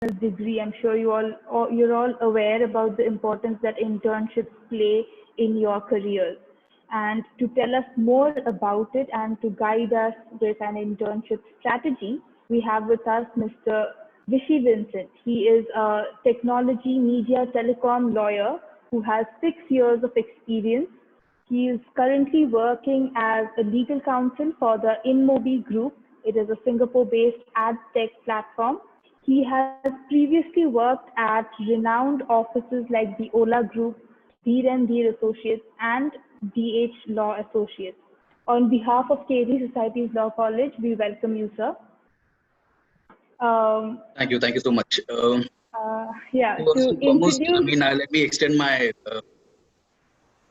degree, I'm sure you're all aware about the importance that internships play in your careers. And to tell us more about it and to guide us with an internship strategy, we have with us Mr. Vishy Vincent. He is a technology, media, telecom lawyer who has 6 years of experience. He is currently working as a legal counsel for the InMobi Group. It is a Singapore-based ad tech platform. He has previously worked at renowned offices like the Ola Group, Dheer and Dheer Associates, and DH Law Associates. On behalf of KD Societies Law College, we welcome you, sir. Thank you so much. Yeah, First to and foremost, introduce. let me extend my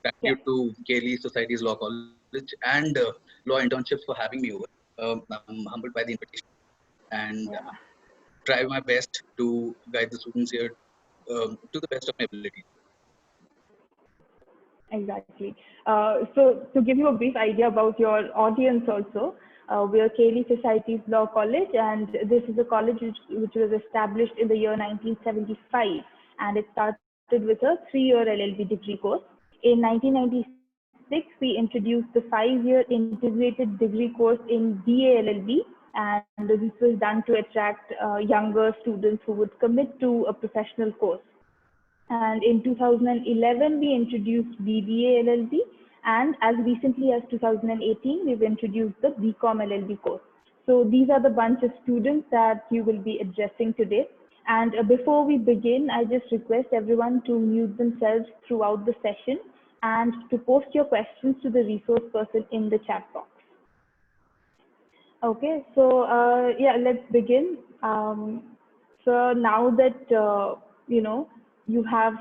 gratitude to KLE Societies Law College and Law Internships for having me over. I'm humbled by the invitation and try my best to guide the students here to the best of my ability. Exactly. So to give you a brief idea about your audience also, we are KLE Societies Law College, and this is a college which was established in the year 1975, and it started with a 3-year LLB degree course. In 1996, we introduced the 5-year integrated degree course in BA LLB, and this was done to attract younger students who would commit to a professional course. And in 2011, we introduced BBA LLB, and as recently as 2018, we've introduced the BCom LLB course. So these are the bunch of students that you will be addressing today. And before we begin, I just request everyone to mute themselves throughout the session and to post your questions to the resource person in the chat box. Okay, so yeah, let's begin. So now that you have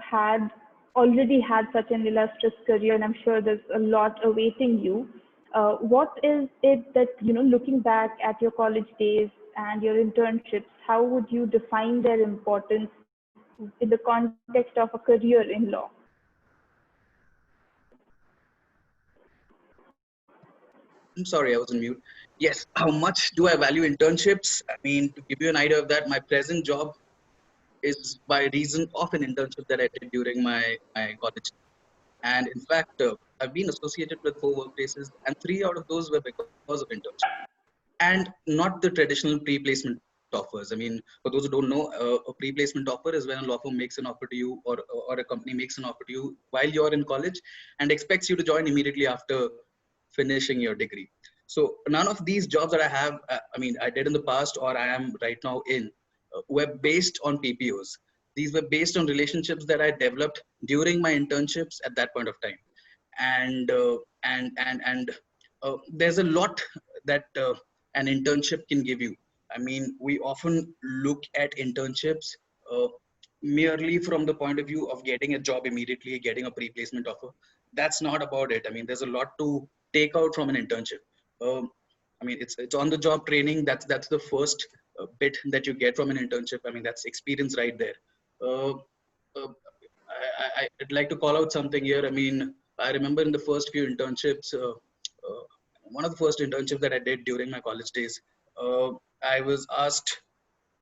already had such an illustrious career, and I'm sure there's a lot awaiting you. What is it that, looking back at your college days and your internships, how would you define their importance in the context of a career in law? I'm sorry, I was on mute. Yes, how much do I value internships? I mean, to give you an idea of that, my present job is by reason of an internship that I did during my college. And in fact, I've been associated with 4 workplaces, and 3 out of those were because of internship. And not the traditional pre-placement offers. I mean, for those who don't know, a pre-placement offer is when a law firm makes an offer to you, or a company makes an offer to you while you're in college and expects you to join immediately after finishing your degree. So none of these jobs that I have, I did in the past or I am right now in, were based on PPOs. These were based on relationships that I developed during my internships at that point of time. And there's a lot that an internship can give you. I mean, we often look at internships uh, merely from the point of view of getting a job immediately, getting a pre-placement offer. That's not about it. I mean, there's a lot to take out from an internship. It's on the job training. That's the first bit that you get from an internship. I mean, that's experience right there. Uh, uh, I'd like to call out something here. I mean, I remember in the first few internships, one of the first internships that I did during my college days, uh, I was asked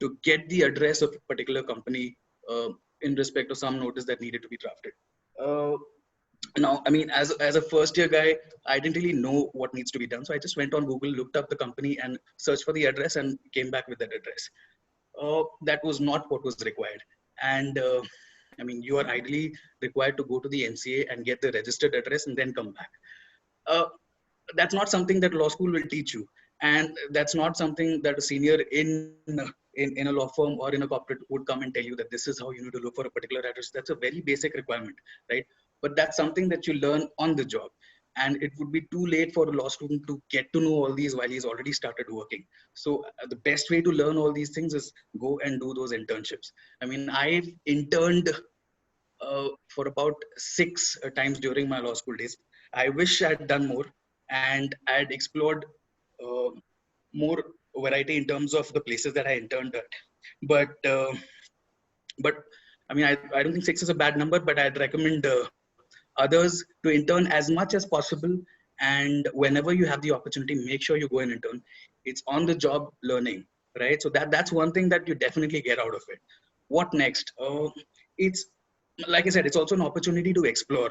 to get the address of a particular company in respect of some notice that needed to be drafted. Uh, Now, I mean, as a first year guy, I didn't really know what needs to be done. So I just went on Google, looked up the company and searched for the address and came back with that address. That was not what was required. And you are ideally required to go to the NCA and get the registered address and then come back. Uh, that's not something that law school will teach you. And that's not something that a senior in a law firm or in a corporate would come and tell you that this is how you need to look for a particular address. That's a very basic requirement, right? But that's something that you learn on the job. And it would be too late for a law student to get to know all these while he's already started working. So the best way to learn all these things is go and do those internships. I mean, I've interned for about 6 times during my law school days. I wish I'd done more and I'd explored uh, more variety in terms of the places that I interned at. But but I don't think 6 is a bad number, but I'd recommend others to intern as much as possible. And whenever you have the opportunity, make sure you go and intern. It's on the job learning, right? So that's one thing that you definitely get out of it. What next? It's like I said, it's also an opportunity to explore.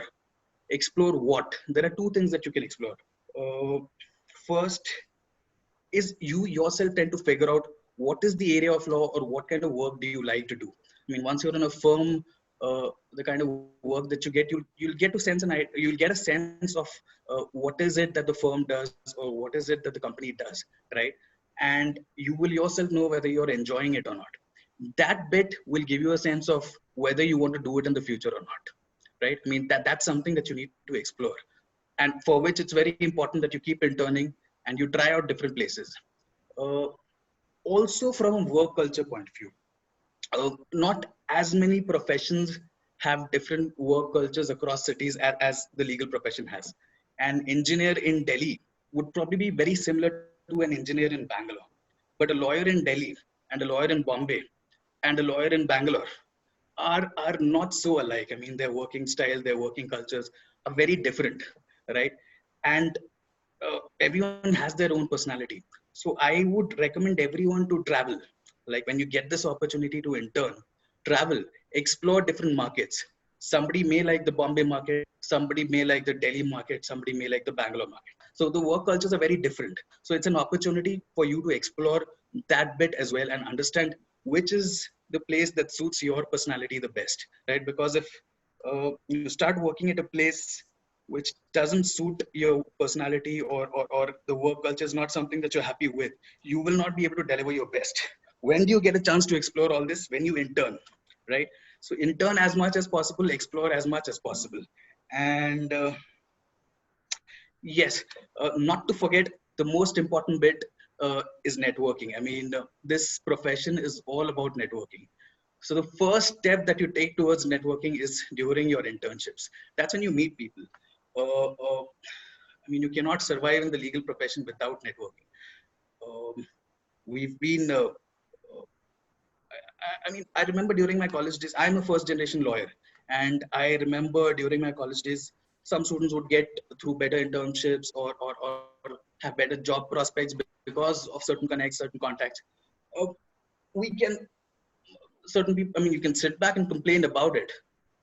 Explore what? There are two things that you can explore. Uh, First is you yourself tend to figure out what is the area of law or what kind of work do you like to do. I mean, once you're in a firm, the kind of work that you get, you'll get to sense and you'll get a sense of what is it that the firm does or what is it that the company does, right? And you will yourself know whether you're enjoying it or not. That bit will give you a sense of whether you want to do it in the future or not, right? I mean, that's something that you need to explore, and for which it's very important that you keep interning and you try out different places. Uh, Also, from a work culture point of view, not as many professions have different work cultures across cities as the legal profession has. An engineer in Delhi would probably be very similar to an engineer in Bangalore, but a lawyer in Delhi and a lawyer in Bombay and a lawyer in Bangalore are not so alike. I mean, their working style, their working cultures are very different, right? And everyone has their own personality. So I would recommend everyone to travel. Like when you get this opportunity to intern, travel, explore different markets. Somebody may like the Bombay market, somebody may like the Delhi market, somebody may like the Bangalore market. So the work cultures are very different. So it's an opportunity for you to explore that bit as well and understand which is the place that suits your personality the best, right? Because if you start working at a place which doesn't suit your personality, or the work culture is not something that you're happy with, you will not be able to deliver your best. When do you get a chance to explore all this? When you intern, right? So intern as much as possible, explore as much as possible. And yes, not to forget, the most important bit is networking. I mean, this profession is all about networking. So the first step that you take towards networking is during your internships. That's when you meet people. I mean, you cannot survive in the legal profession without networking. We've been, I mean, I remember during my college days, I'm a first generation lawyer. And I remember during my college days, some students would get through better internships or have better job prospects because of certain connects, certain contacts. Uh, we can certain people, I mean, you can sit back and complain about it,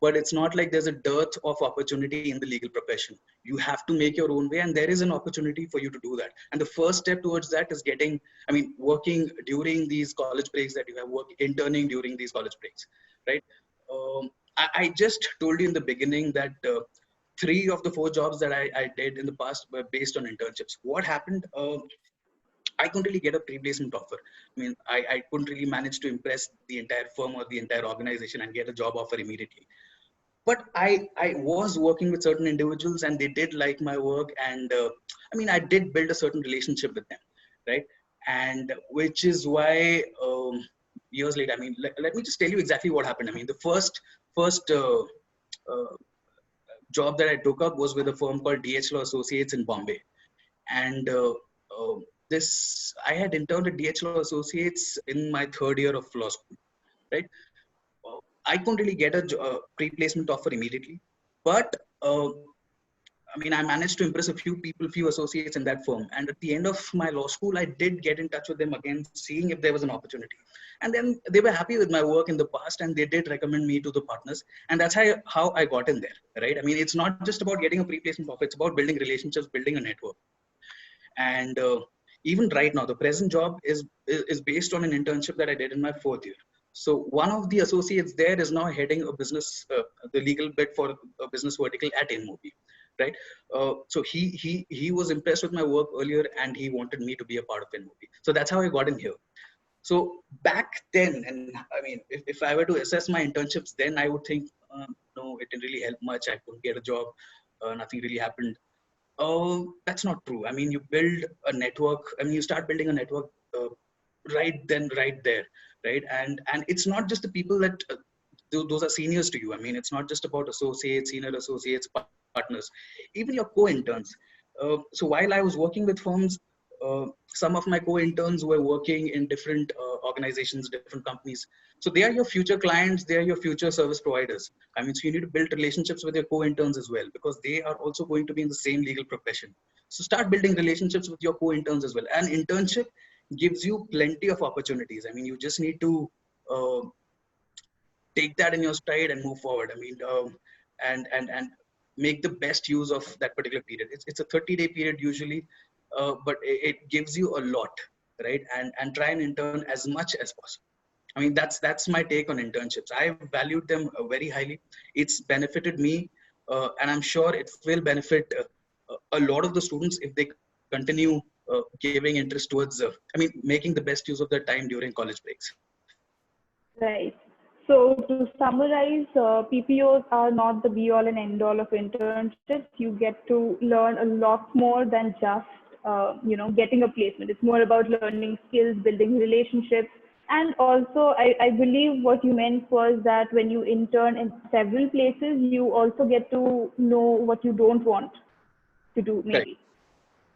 but it's not like there's a dearth of opportunity in the legal profession. You have to make your own way, and there is an opportunity for you to do that. And the first step towards that is getting, I mean, working during these college breaks that you have, work interning during these college breaks, right? I just told you in the beginning that 3 of the 4 jobs that I did in the past were based on internships. What happened? I couldn't really get a pre-placement offer. I mean, I couldn't really manage to impress the entire firm or the entire organization and get a job offer immediately. But I was working with certain individuals and they did like my work. And I mean, I did build a certain relationship with them, right? And which is why years later, I mean, let me just tell you exactly what happened. I mean, the first uh, job that I took up was with a firm called DH Law Associates in Bombay. And uh, this, I had interned at DH Law Associates in my third year of law school, right? I couldn't really get a pre-placement offer immediately, but I mean, I managed to impress a few people, few associates in that firm. And at the end of my law school, I did get in touch with them again, seeing if there was an opportunity. And then they were happy with my work in the past, and they did recommend me to the partners. And that's how I got in there, right? I mean, it's not just about getting a pre-placement offer; it's about building relationships, building a network. And even right now, the present job is based on an internship that I did in my fourth year. So one of the associates there is now heading a business, the legal bit for a business vertical at InMobi, right? So he was impressed with my work earlier, and he wanted me to be a part of InMobi. So that's how I got in here. So back then, and I mean, if I were to assess my internships then, I would think, no, it didn't really help much. I couldn't get a job. Nothing really happened. Oh, that's not true. I mean, you build a network. I mean, you start building a network right then, right there, right? And it's not just the people that those are seniors to you. I mean, it's not just about associates, senior associates, partners, even your co-interns. So while I was working with firms, some of my co-interns were working in different organizations, different companies. So they are your future clients. They are your future service providers. I mean, so you need to build relationships with your co-interns as well, because they are also going to be in the same legal profession. So start building relationships with your co-interns as well. An internship gives you plenty of opportunities. I mean, you just need to uh, take that in your stride and move forward. I mean, and make the best use of that particular period. It's a 30-day period usually, but it gives you a lot, right? And try and intern as much as possible. I mean, that's my take on internships. I valued them very highly. It's benefited me, and I'm sure it will benefit a lot of the students if they continue giving interest towards. I mean, making the best use of their time during college breaks. Right. So to summarize, PPOs are not the be all and end all of internships. You get to learn a lot more than just, getting a placement. It's more about learning skills, building relationships. And also, I believe what you meant was that when you intern in several places, you also get to know what you don't want to do, Correct. maybe.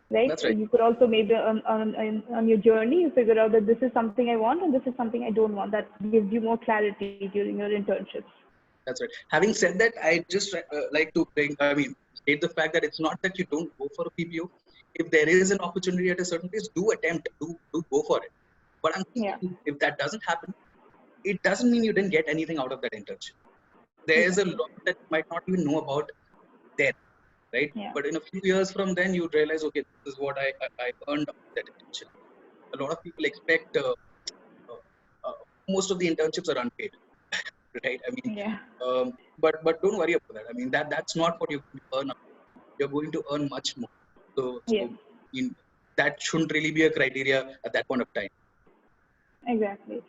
Right? That's right. You could also maybe on your journey, you figure out that this is something I want and this is something I don't want. That gives you more clarity during your internships. That's right. Having said that, I just like to state the fact that it's not that you don't go for a PPO. If there is an opportunity at a certain place, do attempt, do go for it. But I'm Yeah, thinking, if that doesn't happen, it doesn't mean you didn't get anything out of that internship. There's a exactly. lot that you might not even know about then, right? Yeah, But in a few years from then, you realize, okay, this is what I earned out of that internship. A lot of people expect uh, uh, most of the internships are unpaid, right? I mean, yeah, but don't worry about that. I mean, that's not what you earn. You're going to earn much more. yes, That shouldn't really be a criteria at that point of time. exactly.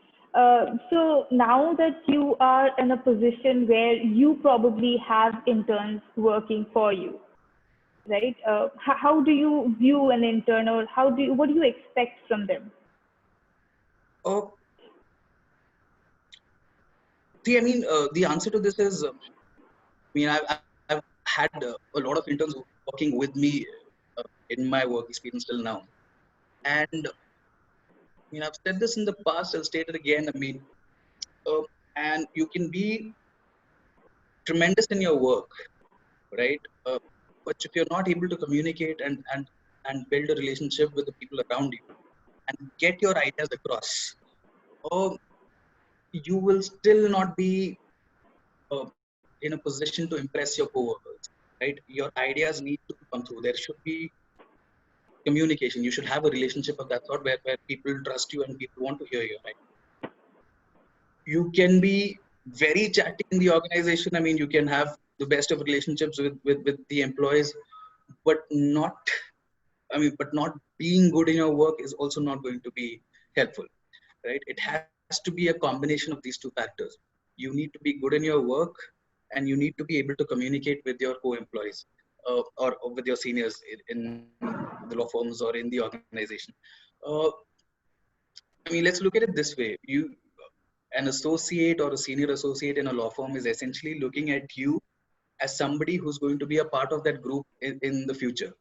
So now that you are in a position where you probably have interns working for you, right? How do you view an intern, or what do you expect from them? Oh, see, I mean, the answer to this is, I've had a lot of interns working with me in my work experience till now, and I've said this in the past. I'll state it again. Uh, and you can be tremendous in your work, right? But if you're not able to communicate and build a relationship with the people around you and get your ideas across, uh, you will still not be uh, in a position to impress your coworkers, right? Your ideas need to come through. There should be communication. You should have a relationship of that sort where people trust you and people want to hear you, right? You can be very chatty in the organization. I mean, you can have the best of relationships with the employees, but but not being good in your work is also not going to be helpful, right? It has to be a combination of these two factors. You need to be good in your work, and you need to be able to communicate with your co-employees or with your seniors in the law firms or in the organization. Uh, I mean, let's look at it this way. An associate or a senior associate in a law firm is essentially looking at you as somebody who's going to be a part of that group in the future,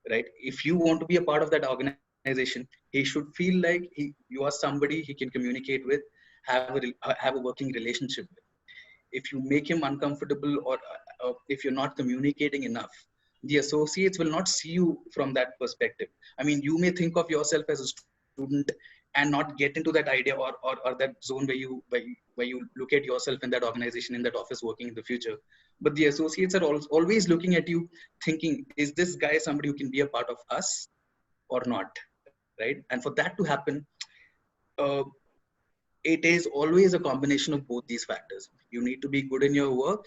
right? If you want to be a part of that organization, he should feel like you are somebody he can communicate with, have a working relationship with. If you make him uncomfortable, or if you're not communicating enough, the associates will not see you from that perspective. I mean, you may think of yourself as a student and not get into that idea, or that zone where you look at yourself in that organization, in that office, working in the future. But the associates are always looking at you, thinking, is this guy somebody who can be a part of us or not, right? And for that to happen, uh, it is always a combination of both these factors. You need to be good in your work,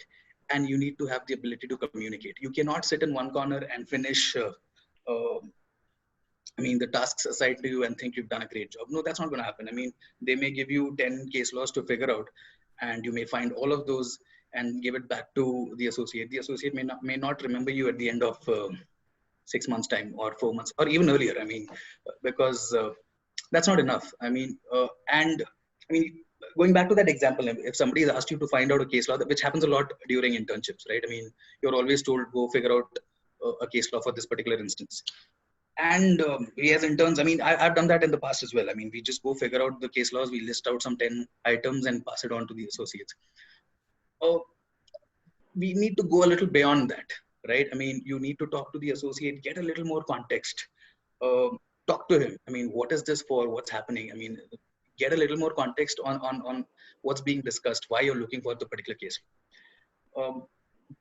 and you need to have the ability to communicate. You cannot sit in one corner and finish uh, the tasks assigned to you and think you've done a great job. No, that's not going to happen. I mean, they may give you 10 case laws to figure out, and you may find all of those and give it back to the associate. The associate may not remember you at the end of 6 months time, or 4 months, or even earlier. I mean, because that's not enough. And I mean, going back to that example, if somebody has asked you to find out a case law, which happens a lot during internships, right? I mean, you're always told, go figure out a case law for this particular instance. And we as interns, I mean, I've done that in the past as well. I mean, we just go figure out the case laws, we list out some 10 items and pass it on to the associates. Uh, we need to go a little beyond that, right? I mean, you need to talk to the associate, get a little more context. talk to him. I mean, what is this for? What's happening? I mean, get a little more context on what's being discussed, why you're looking for the particular case.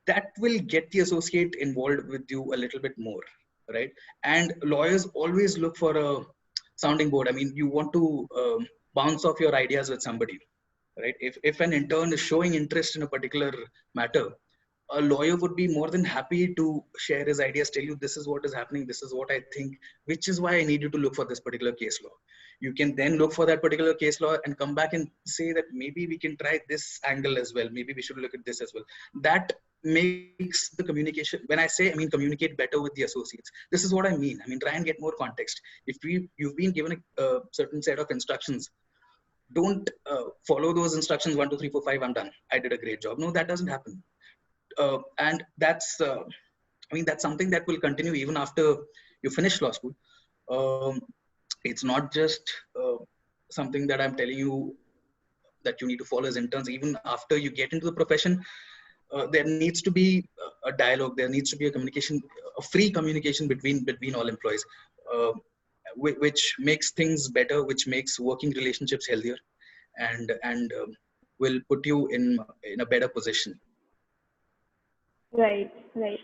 That will get the associate involved with you a little bit more, right? And lawyers always look for a sounding board. I mean, you want to bounce off your ideas with somebody, right? If an intern is showing interest in a particular matter, a lawyer would be more than happy to share his ideas, tell you this is what is happening, this is what I think, which is why I need you to look for this particular case law. You can then look for that particular case law and come back and say that maybe we can try this angle as well. Maybe we should look at this as well. That makes the communication, when I say, I mean, communicate better with the associates. This is what I mean. I mean, try and get more context. If you've been given a certain set of instructions, don't follow those instructions 1 2 3 4 5, I'm done, I did a great job. No, that doesn't happen. And that's I mean, that's something that will continue even after you finish law school. It's not just something that I'm telling you that you need to follow as interns. Even after you get into the profession, there needs to be a dialogue, there needs to be a communication, a free communication between all employees, which makes things better, which makes working relationships healthier, and will put you in a better position. Right, right.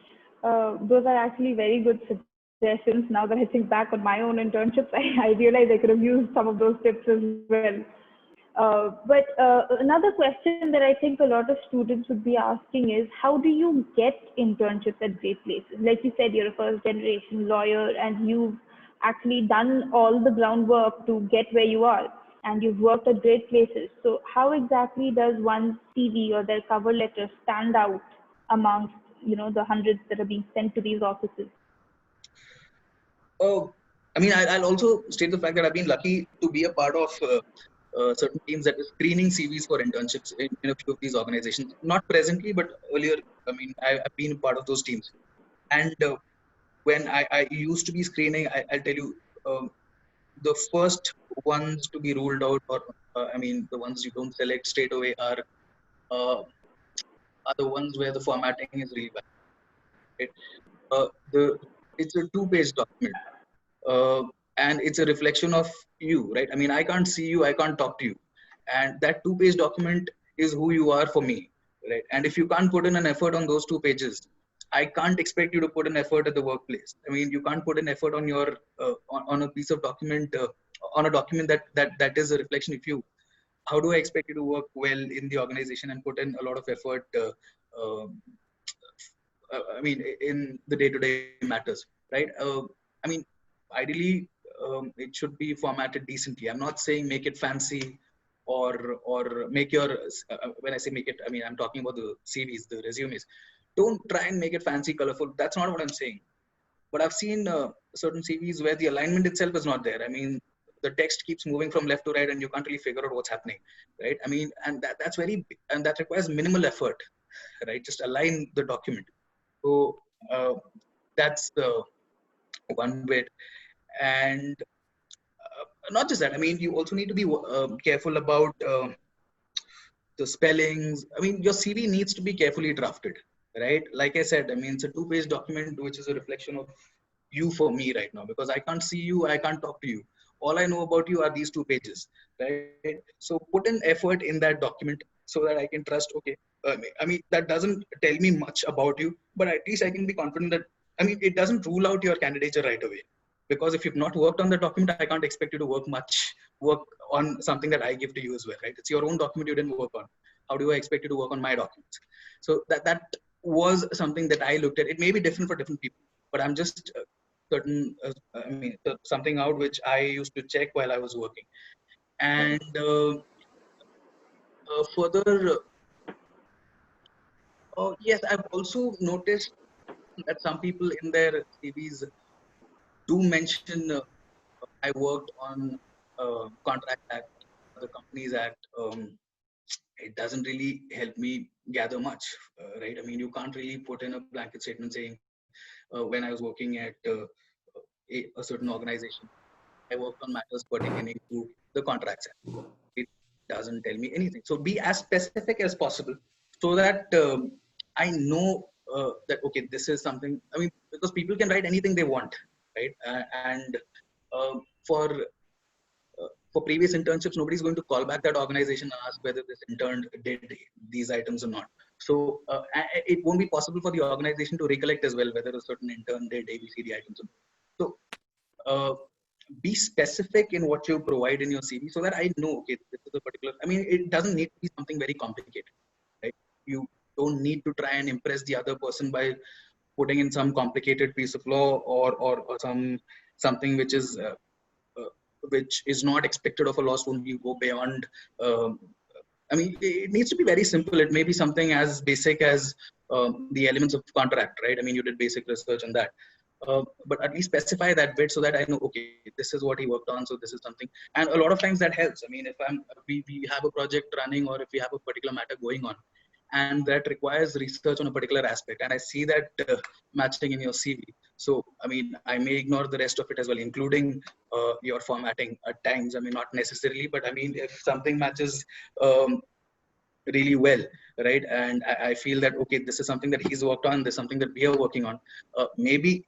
Those are actually very good suggestions. Now that I think back on my own internships, I realize I could have used some of those tips as well. But another question that I think a lot of students would be asking is, how do you get internships at great places? Like you said, you're a first generation lawyer and you've actually done all the groundwork to get where you are, and you've worked at great places. So how exactly does one's CV or their cover letter stand out amongst, the hundreds that are being sent to these offices? Oh, I mean, I'll also state the fact that I've been lucky to be a part of certain teams that is screening CVs for internships in a few of these organizations. Not presently, but earlier. I mean, I've been part of those teams. And when I used to be screening, I'll tell you, the first ones to be ruled out, or I mean, the ones you don't select straight away uh, are the ones where the formatting is really bad. Right? It's a two-page document. Uh, and it's a reflection of you, right? I mean, I can't see you, I can't talk to you, and that two-page document is who you are for me, right? And if you can't put in an effort on those 2 pages, I can't expect you to put an effort at the workplace. I mean, you can't put an effort on your on a piece of document, on a document that is a reflection of you. How do I expect you to work well in the organization and put in a lot of effort? I mean, in the day-to-day matters, right? I mean, ideally, it should be formatted decently. I'm not saying make it fancy or make your, when I say make it, I mean, I'm talking about the CVs, the resumes. Don't try and make it fancy, colorful. That's not what I'm saying. But I've seen certain CVs where the alignment itself is not there. I mean, the text keeps moving from left to right and you can't really figure out what's happening, right? I mean, and that's very, and that requires minimal effort, right? Just align the document. So that's the one bit. And not just that, I mean, you also need to be careful about the spellings. I mean, your CV needs to be carefully drafted, right? Like I said, I mean, it's a two-page document, which is a reflection of you for me right now, because I can't see you, I can't talk to you. All I know about you are these 2 pages, right? So put an effort in that document so that I can trust, okay, I mean, that doesn't tell me much about you, but at least I can be confident that, I mean, it doesn't rule out your candidature right away. Because if you've not worked on the document, I can't expect you to work on something that I give to you as well, right? It's your own document you didn't work on. How do I expect you to work on my documents? So that was something that I looked at. It may be different for different people, but I'm just certain, I mean, something out which I used to check while I was working. And further, yes, I've also noticed that some people in their CVs do mention I worked on Contract Act, the Companies Act. It doesn't really help me gather much, right? I mean, you can't really put in a blanket statement saying, when I was working at a certain organization, I worked on matters pertaining to the Contracts Act. It doesn't tell me anything. So be as specific as possible so that I know that, okay, this is something, I mean, because people can write anything they want, right? And uh, for for previous internships, nobody's going to call back that organization and ask whether this intern did these items or not. So it won't be possible for the organization to recollect as well whether a certain intern did ABCD items. So uh, be specific in what you provide in your CV so that I know, okay, this is a particular, I mean, it doesn't need to be something very complicated, right? You don't need to try and impress the other person by putting in some complicated piece of law or something uh, which is not expected of a law student. You go beyond. Um, I mean, it needs to be very simple. It may be something as basic as the elements of contract, right? I mean, you did basic research on that. But at least specify that bit so that I know, okay, this is what he worked on, so this is something. And a lot of times that helps. I mean, if we have a project running or if we have a particular matter going on, and that requires research on a particular aspect, and I see that matching in your CV. So, I mean, I may ignore the rest of it as well, including your formatting at times. I mean, not necessarily, but I mean, if something matches um, really well, right? And I feel that, okay, this is something that he's worked on, this is something that we are working on. Maybe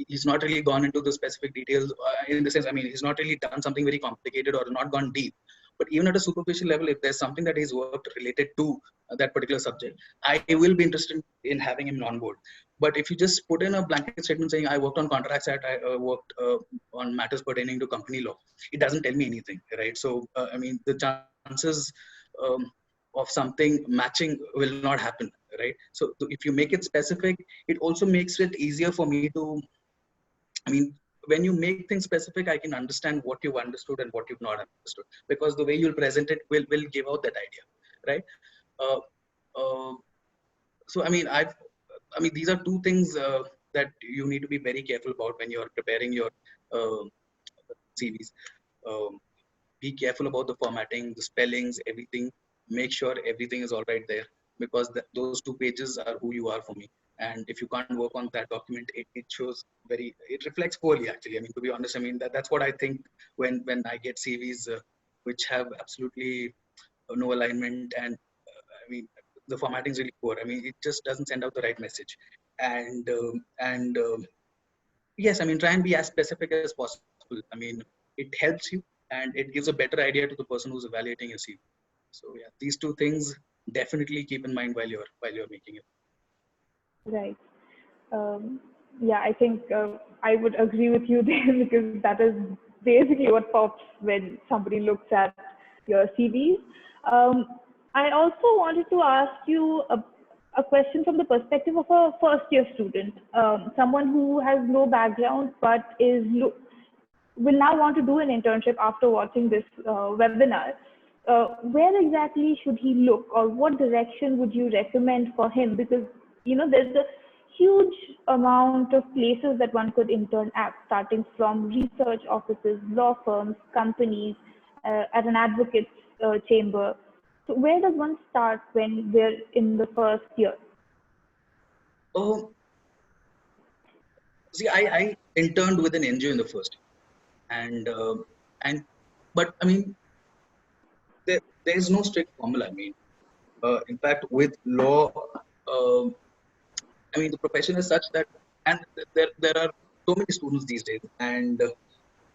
he's not really gone into the specific details in the sense, I mean, he's not really done something very complicated or not gone deep. But even at a superficial level, if there's something that he's worked related to that particular subject, I will be interested in having him on board. But if you just put in a blanket statement saying, I worked on contracts at, I worked on matters pertaining to company law, it doesn't tell me anything, right? So, I mean, the chances um, of something matching will not happen, right? So if you make it specific, it also makes it easier for me to, I mean, when you make things specific, I can understand what you've understood and what you've not understood, because the way you'll present it will give out that idea, right? uh, uh, so I mean, these are two things that you need to be very careful about when you're preparing your uh, CVs. um, be careful about the formatting, the spellings, everything. Make sure everything is all right there, because those 2 pages are who you are for me. And if you can't work on that document, it shows it reflects poorly, actually. I mean, to be honest, I mean, that's what I think when I get CVs which have absolutely no alignment, and I mean, the formatting is really poor. I mean, it just doesn't send out the right message. And yes, I mean, try and be as specific as possible. I mean, it helps you and it gives a better idea to the person who's evaluating your CV. So yeah, these two things definitely keep in mind while you're making it. Right. Yeah, I think I would agree with you there because that is basically what pops when somebody looks at your CVs. Um, I also wanted to ask you a question from the perspective of a first year student, someone who has no background but will now want to do an internship after watching this webinar. Where exactly should he look, or what direction would you recommend for him? Because there's a huge amount of places that one could intern at, starting from research offices, law firms, companies, at an advocate's chamber. So where does one start when we're in the first year? Oh, see, I interned with an NGO in the first, and but I mean, there is no strict formula. I mean, in fact, with law, um I mean, the profession is such that, and there are so many students these days, and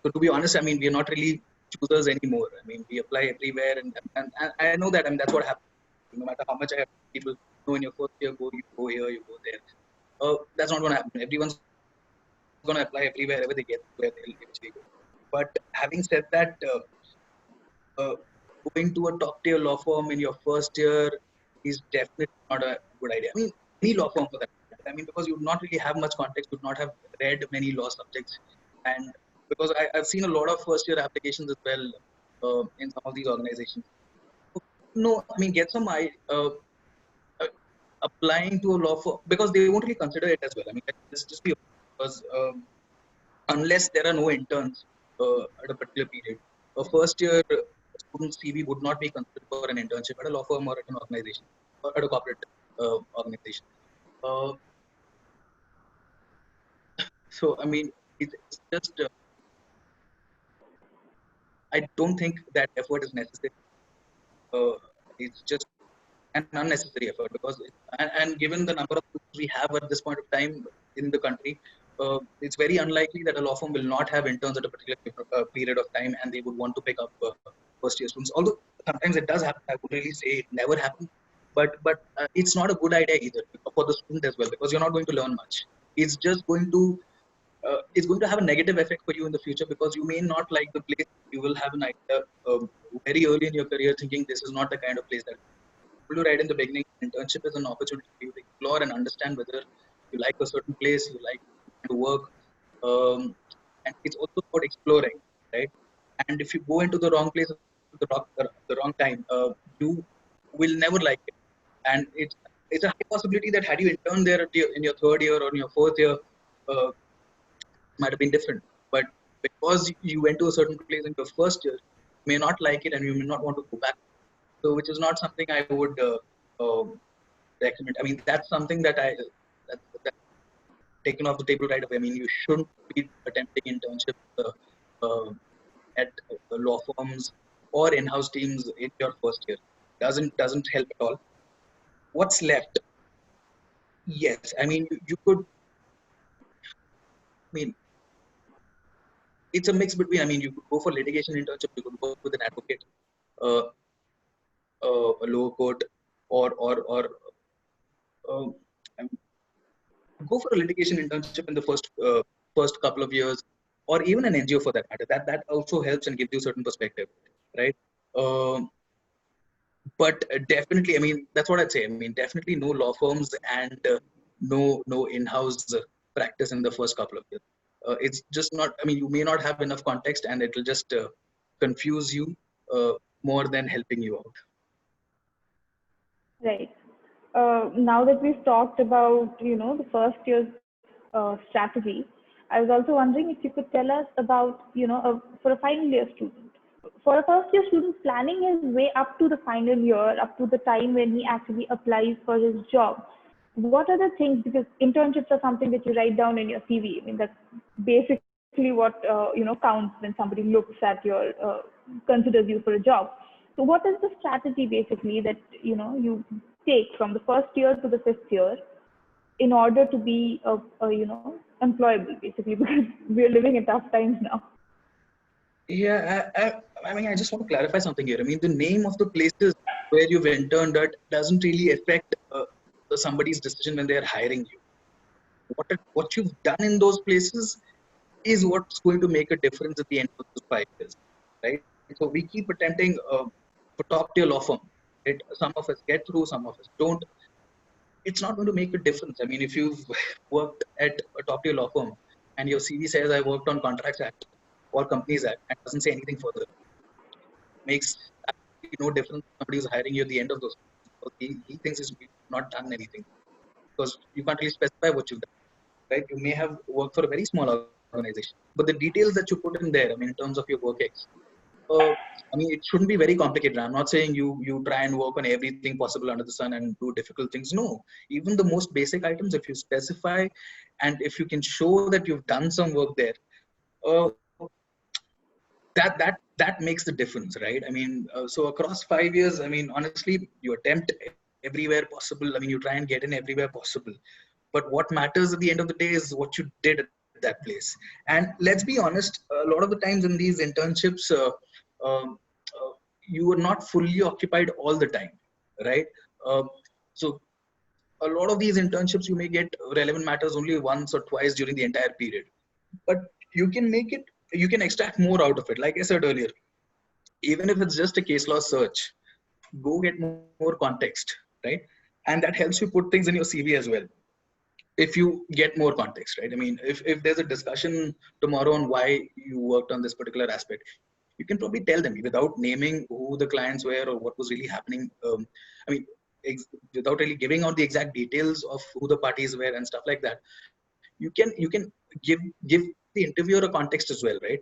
so to be honest, I mean, we are not really choosers anymore. I mean, we apply everywhere, and I know that. I mean, that's what happens. No matter how much I have people know in your first year, you go here, you go there. That's not going to happen. Everyone's going to apply everywhere, wherever they get, where they'll eventually go. But having said that, uh, going to a top tier law firm in your first year is definitely not a good idea. I mean, any law firm for that. I mean, because you would not really have much context, you would not have read many law subjects, and because I've seen a lot of first year applications as well in some of these organizations. No, I mean, get some uh, applying to a law firm because they won't really consider it as well. I mean, let's just be honest, because unless there are no interns at a particular period, a first year student CV would not be considered for an internship at a law firm or at an organization or at a corporate organization. Uh, so, I mean, it's just, I don't think that effort is necessary. It's just an unnecessary effort because, and given the number of students we have at this point of time in the country, it's very unlikely that a law firm will not have interns at a particular period of time, and they would want to pick up first year students. Although sometimes it does happen, I would really say it never happens. But it's not a good idea either for the student as well, because you're not going to learn much. It's just going to it's going to have a negative effect for you in the future, because you may not like the place. You will have an idea very early in your career, thinking this is not the kind of place that you right in the beginning. Internship is an opportunity for you to explore and understand whether you like a certain place, you like to work, and it's also about exploring, right? And if you go into the wrong place at the wrong time, you will never like it. And it's a high possibility that had you interned there in your third year or in your fourth year, uh, might have been different. But because you went to a certain place in your first year, you may not like it and you may not want to go back. So, which is not something I would recommend. I mean, that's something that's taken off the table right away. I mean, you shouldn't be attempting internships uh, at law firms or in-house teams in your first year. Doesn't help at all. What's left? Yes, I mean, you could. I mean, it's a mix between. I mean, you could go for litigation internship. You could work with an advocate, uh, a lower court, or um, go for a litigation internship in the first couple of years, or even an NGO for that matter. That also helps and gives you certain perspective, right? Um, but definitely, I mean, that's what I'd say. I mean, definitely no law firms and no in-house practice in the first couple of years. It's just not. I mean, you may not have enough context, and it'll just confuse you more than helping you out. Right. Now that we've talked about, the first year's strategy, I was also wondering if you could tell us about, for a final year student. For a first year student, planning his way up to the final year, up to the time when he actually applies for his job. What are the things, because internships are something that you write down in your CV. I mean, that's basically what, counts when somebody looks at your, considers you for a job. So what is the strategy basically that, you take from the first year to the fifth year in order to be, employable basically, because we're living in tough times now. Yeah, I mean, I just want to clarify something here. I mean, the name of the places where you've interned at doesn't really affect somebody's decision when they're hiring you. What you've done in those places is what's going to make a difference at the end of those 5 years, right? So we keep attempting for top tier law firm. Right? Some of us get through, some of us don't. It's not going to make a difference. I mean, if you've worked at a top tier law firm and your CV says I worked on Contracts Act or Companies Act and doesn't say anything further, makes absolutely no difference. Somebody who's hiring you at the end of those, he thinks he's not done anything, because you can't really specify what you've done, right? You may have worked for a very small organization, but the details that you put in there, I mean, in terms of your work ex, I mean, it shouldn't be very complicated. I'm not saying you try and work on everything possible under the sun and do difficult things. No, even the most basic items, if you specify and if you can show that you've done some work there, uh, that makes the difference, right? I mean, so across 5 years, I mean, honestly, you attempt everywhere possible. I mean, you try and get in everywhere possible. But what matters at the end of the day is what you did at that place. And let's be honest, a lot of the times in these internships, um, you are not fully occupied all the time, right? So a lot of these internships, you may get relevant matters only once or twice during the entire period, but you can make it, you can extract more out of it. Like I said earlier, even if it's just a case law search, go get more context, right? And that helps you put things in your CV as well, if you get more context, right? I mean, if there's a discussion tomorrow on why you worked on this particular aspect, you can probably tell them without naming who the clients were or what was really happening. I mean, without really giving out the exact details of who the parties were and stuff like that, you can give the interviewer a context as well, right?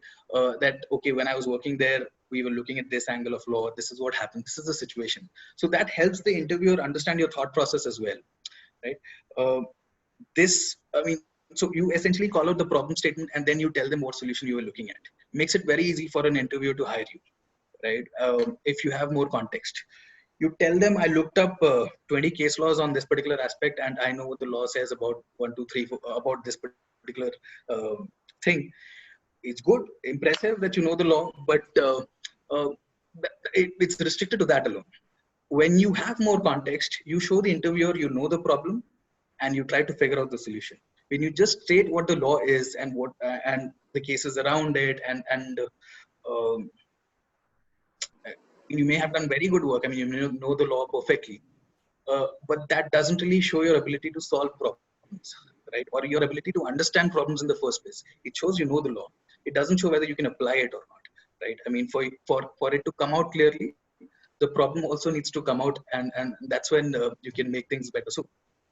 That okay, when I was working there, we were looking at this angle of law. This is what happened. This is the situation. So that helps the interviewer understand your thought process as well, right? Uh, I mean, so you essentially call out the problem statement and then you tell them what solution you were looking at. Makes it very easy for an interviewer to hire you, right? If you have more context, you tell them I looked up 20 case laws on this particular aspect and I know what the law says about 1, 2, 3, 4, about this particular particular thing. It's good, impressive that you know the law, but uh, it's restricted to that alone. When you have more context, you show the interviewer you know the problem, and you try to figure out the solution. When you just state what the law is and what and the cases around it, um, you may have done very good work. I mean, you may know the law perfectly, but that doesn't really show your ability to solve problems, right? Or your ability to understand problems in the first place. It shows you know the law. It doesn't show whether you can apply it or not, right? I mean, for it to come out clearly, the problem also needs to come out, and that's when you can make things better. So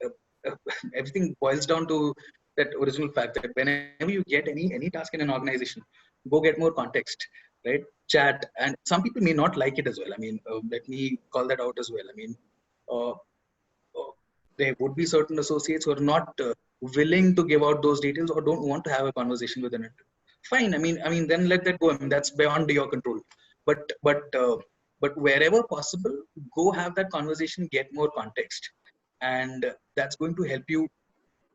uh, uh, everything boils down to that original fact that whenever you get any task in an organization, go get more context, right? Chat, and some people may not like it as well. I mean, let me call that out as well. I mean, uh, uh, there would be certain associates who are not willing to give out those details or don't want to have a conversation with an intern. Fine. I mean, then let that go. I mean, that's beyond your control. But wherever possible, go have that conversation, get more context, and that's going to help you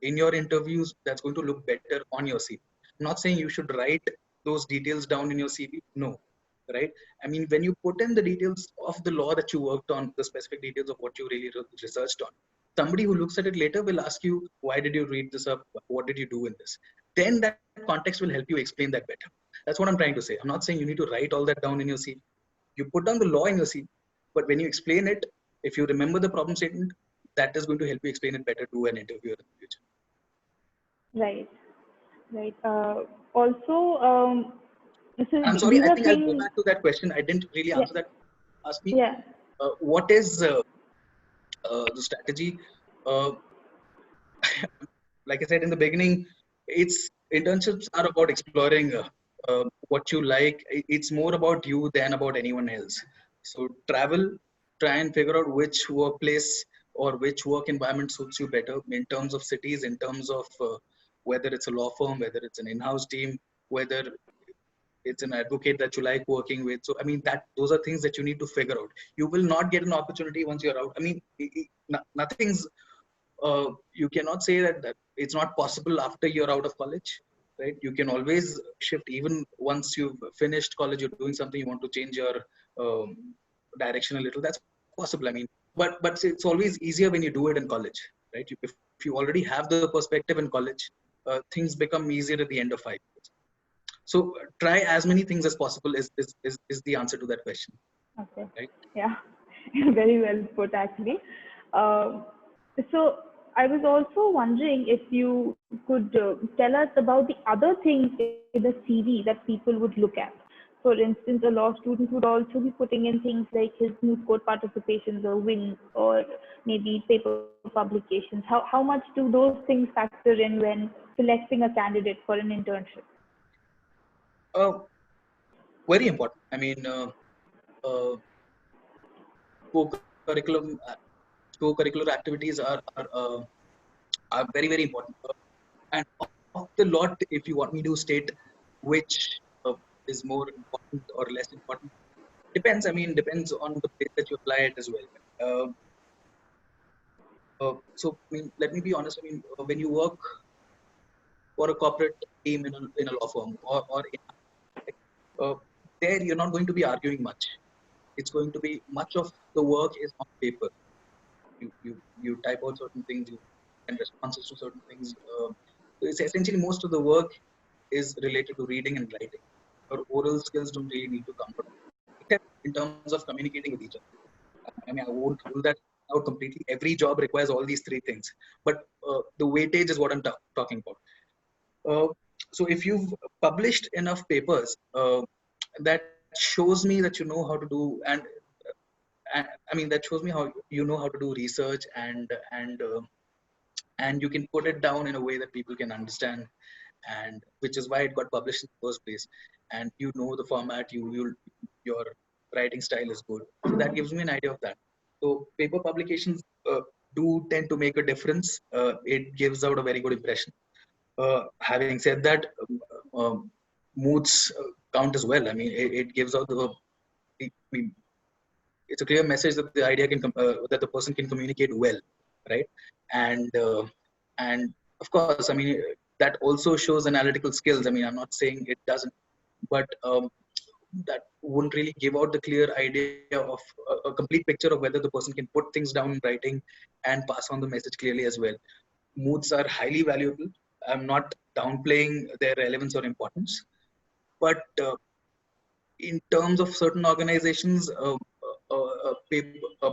in your interviews. That's going to look better on your CV. I'm not saying you should write those details down in your CV. No, right? I mean, when you put in the details of the law that you worked on, the specific details of what you really researched on, somebody who looks at it later will ask you, why did you read this up? What did you do in this? Then that context will help you explain that better. That's what I'm trying to say. I'm not saying you need to write all that down in your CV. You put down the law in your CV, but when you explain it, if you remember the problem statement, that is going to help you explain it better to an interviewer in the future. Right. Right. Also, so I'm sorry, these I are think I'll go things. back to that question. I didn't really Yeah. answer that. Ask me, Yeah. what is the strategy? Uh, like I said in the beginning, it's internships are about exploring what you like. It's more about you than about anyone else. So travel, try and figure out which workplace or which work environment suits you better in terms of cities, in terms of whether it's a law firm, whether it's an in-house team, whether it's an advocate that you like working with. So I mean, that those are things that you need to figure out. You will not get an opportunity once you're out. I mean, nothing's you cannot say that it's not possible after you're out of college, right? You can always shift. Even once you've finished college, you're doing something, you want to change your um, direction a little, that's possible. I mean, but it's always easier when you do it in college, right? If you already have the perspective in college, things become easier at the end of 5 years. So try as many things as possible is the answer to that question, Okay. right? Yeah. Very well put, actually. Um, so I was also wondering if you could tell us about the other things in the CV that people would look at. For instance, a law student would also be putting in things like his moot court participations or wins or maybe paper publications. How much do those things factor in when selecting a candidate for an internship? uh, Very important. I mean, uh, co-curriculum co-curricular activities are very very important. And of the lot, if you want me to state which is more important or less important, depends. I mean, depends on the place that you apply it as well. Uh, so I mean, let me be honest. I mean, when you work for a corporate team in a law firm or uh, there, you're not going to be arguing much. It's going to be much of the work is on paper. You type out certain things, you and responses to certain things. So it's essentially most of the work is related to reading and writing. Your oral skills don't really need to come from except in terms of communicating with each other. I mean, I won't rule that out completely. Every job requires all these three things, but the weightage is what I'm talking about. Uh, so if you've published enough papers, that shows me that you know how to do and I mean that shows me how you know how to do research and you can put it down in a way that people can understand, and which is why it got published in the first place. And you know the format, your writing style is good, so that gives me an idea of that. So paper publications do tend to make a difference. It gives out a very good impression. Having said that, moods count as well. I mean, it gives out I mean, it's a clear message that the idea that the person can communicate well, right? And and of course, I mean, that also shows analytical skills. I mean, I'm not saying it doesn't, but that wouldn't really give out the clear idea of a complete picture of whether the person can put things down in writing and pass on the message clearly as well. Moods are highly valuable. I'm not downplaying their relevance or importance, but in terms of certain organizations, a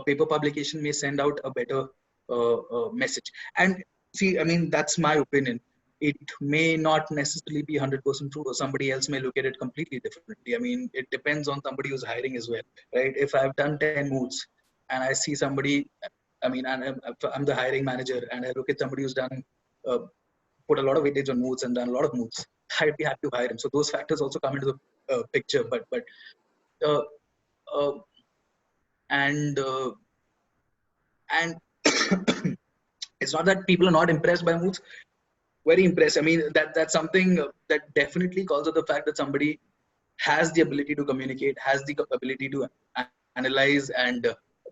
paper publication may send out a better message. And see, I mean, that's my opinion. It may not necessarily be 100% true, or somebody else may look at it completely differently. I mean, it depends on somebody who's hiring as well, right? If I've done 10 moods and I see somebody, I mean, and I'm the hiring manager, and I look at somebody who's done, uh, put a lot of weightage on moods and done a lot of moods, I'd be happy to hire him. So those factors also come into the picture. But uh, uh, and and it's not that people are not impressed by moods. Very impressed. I mean, that's something that definitely calls out the fact that somebody has the ability to communicate, has the ability to analyze and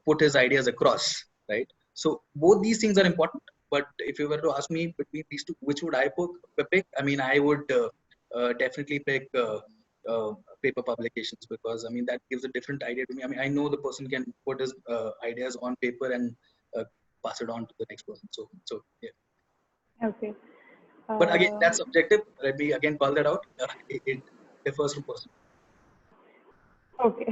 put his ideas across, right? So both these things are important. But if you were to ask me between these two, which would I pick? I mean, I would definitely pick paper publications, because I mean that gives a different idea to me. I mean, I know the person can put his ideas on paper and uh, pass it on to the next person. So yeah. Okay. But again, that's subjective. Let me again call that out. It differs from person. Okay.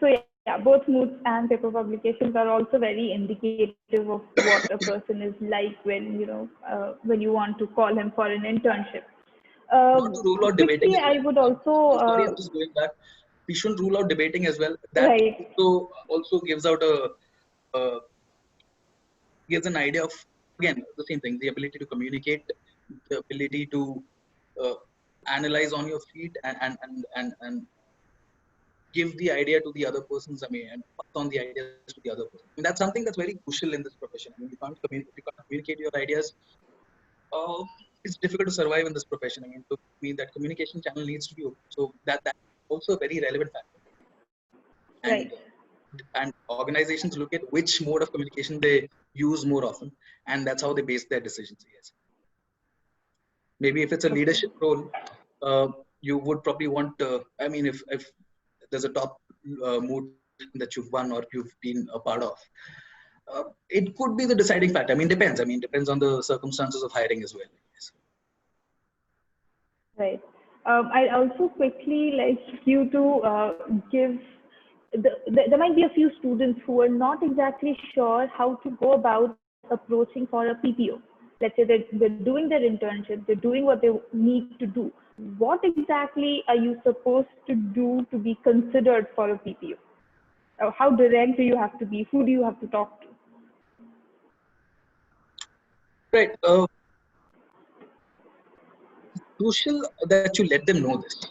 So yeah, both moods and paper publications are also very indicative of what a person is like when when you want to call him for an internship. Not to rule out debating Quickly, as I well. would also Sorry, I'm just going back. We shouldn't rule out debating as well. That right, also gives out a uh, gives an idea of, again, the same thing: the ability to communicate, the ability to uh, analyze on your feet, and give the idea to the other persons. I mean, and pass on the ideas to the other person. I mean, that's something that's very crucial in this profession. I mean, you can't communicate your ideas. Uh, it's difficult to survive in this profession. I mean, to me, that communication channel needs to be open. So that's also a very relevant factor. right. And organizations look at which mode of communication they use more often, and that's how they base their decisions. Yes. Maybe if it's a Okay. leadership role, you would probably want. I mean, if there's a top mood that you've won or you've been a part of, it could be the deciding factor. I mean, depends. I mean, depends on the circumstances of hiring as well. Yes. Right. I also quickly like you to give. There might be a few students who are not exactly sure how to go about approaching for a PPO. Let's say that they're doing their internship, they're doing what they need to do. What exactly are you supposed to do to be considered for a PPO? How direct do you have to be? Who do you have to talk to? Right. Crucial that you let them know this,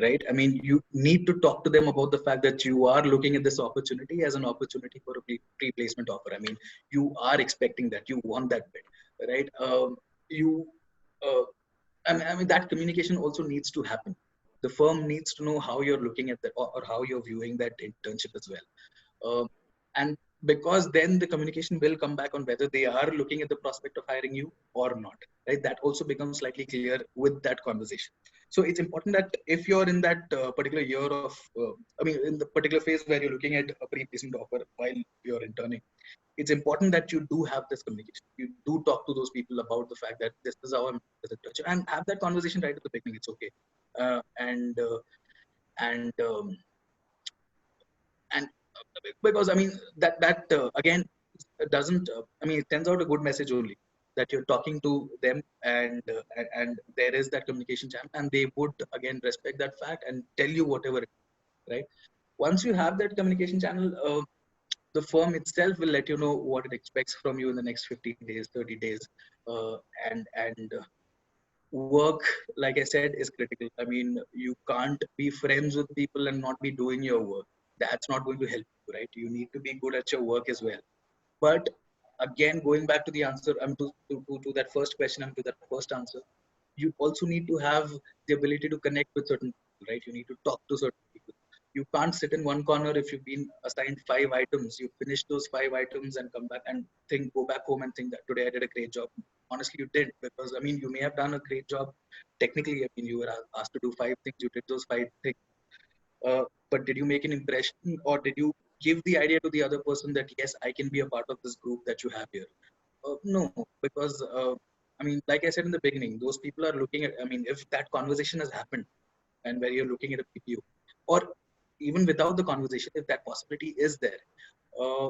right? I mean, you need to talk to them about the fact that you are looking at this opportunity as an opportunity for a pre-placement offer. I mean, you are expecting that, you want that bit, right? You uh, I mean, that communication also needs to happen. The firm needs to know how you're looking at that, or how you're viewing that internship as well. And because then the communication will come back on whether they are looking at the prospect of hiring you or not, right? That also becomes slightly clear with that conversation. So it's important that if you're in that particular year of, I mean, in the particular phase where you're looking at a pre-placement offer while you're interning, it's important that you do have this communication. You do talk to those people about the fact that this is how I'm as a touch, and have that conversation right at the beginning. It's okay, and and because I mean that again doesn't. I mean, it sends out a good message only that you're talking to them, and there is that communication channel, and they would again respect that fact and tell you whatever it is, right? Once you have that communication channel, the firm itself will let you know what it expects from you in the next 15 days, 30 days, uh, and work, like I said, is critical. I mean, you can't be friends with people and not be doing your work. That's not going to help you, right? You need to be good at your work as well. But again, going back to the answer, to that first question and to that first answer, you also need to have the ability to connect with certain people, right? You need to talk to certain people. You can't sit in one corner if you've been assigned 5 items. You finish those 5 items and come back and go back home and think that today I did a great job. Honestly, you did, because I mean, you may have done a great job technically. I mean, you were asked to do 5 things. You did those 5 things. But did you make an impression, or did you give the idea to the other person that yes, I can be a part of this group that you have here? No, because I mean, like I said in the beginning, those people are looking at. I mean, if that conversation has happened, and where you're looking at a PPU, or even without the conversation, if that possibility is there, uh,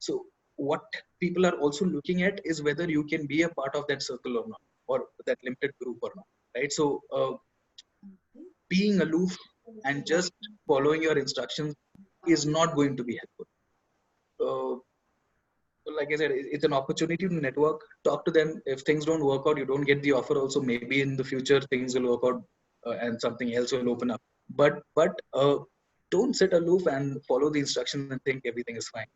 so what people are also looking at is whether you can be a part of that circle or not, or that limited group or not, right? So being aloof and just following your instructions is not going to be helpful. Uh, like I said, it's an opportunity to network, talk to them. If things don't work out, you don't get the offer. Also, maybe in the future things will work out, and something else will open up. But don't sit aloof and follow the instructions and think everything is fine.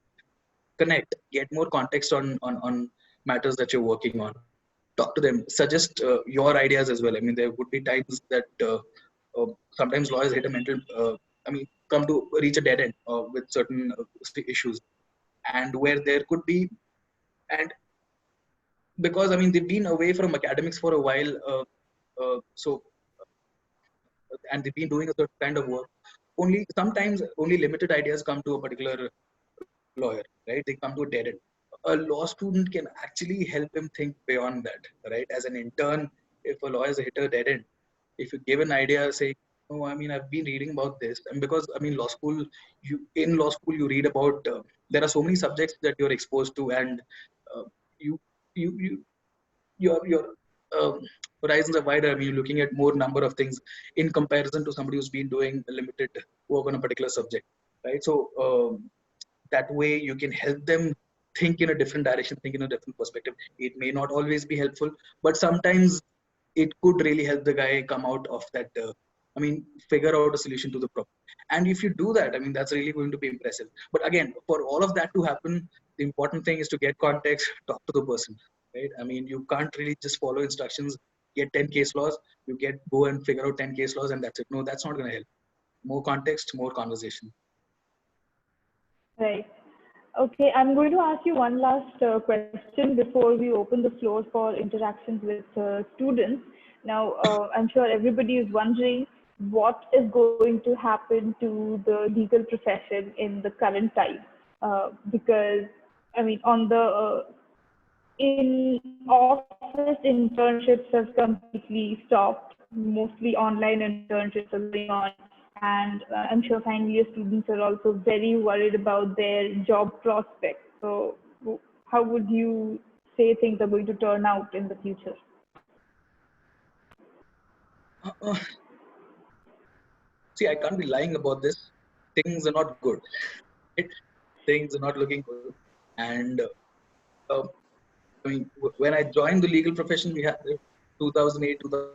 Connect, get more context on matters that you're working on. Talk to them, suggest your ideas as well. I mean, there would be times that sometimes lawyers hit a mental. I mean, come to reach a dead end with certain issues, and where there could be, and because I mean they've been away from academics for a while, so and they've been doing a certain kind of work. Only sometimes only limited ideas come to a particular lawyer, right? They come to a dead end. A law student can actually help him think beyond that, right? As an intern, if a lawyer has hit a dead end, if you give an idea, say, oh, I mean, I've been reading about this, and because I mean, law school, in law school you read about. There are so many subjects that you're exposed to, and uh, you you your um, horizons are wider. I mean, you're looking at more number of things in comparison to somebody who's been doing limited work on a particular subject, right? So that way you can help them think in a different direction, think in a different perspective. It may not always be helpful, but sometimes it could really help the guy come out of that. I mean, figure out a solution to the problem. And if you do that, I mean, that's really going to be impressive. But again, for all of that to happen, the important thing is to get context, talk to the person, right? I mean, you can't really just follow instructions, get 10 case laws, you go and figure out 10 case laws and that's it. No, that's not going to help. More context, more conversation. Right. Okay, I'm going to ask you one last question before we open the floor for interactions with students. Now, I'm sure everybody is wondering what is going to happen to the legal profession in the current time. Because, I mean, on the in office internships have completely stopped. Mostly online internships are going on, and I'm sure final year students are also very worried about their job prospects. So, how would you say things are going to turn out in the future? Uh, See, I can't be lying about this. Things are not good. Right? Things are not looking good. And uh, I mean, when I joined the legal profession, we had 2008, 2000.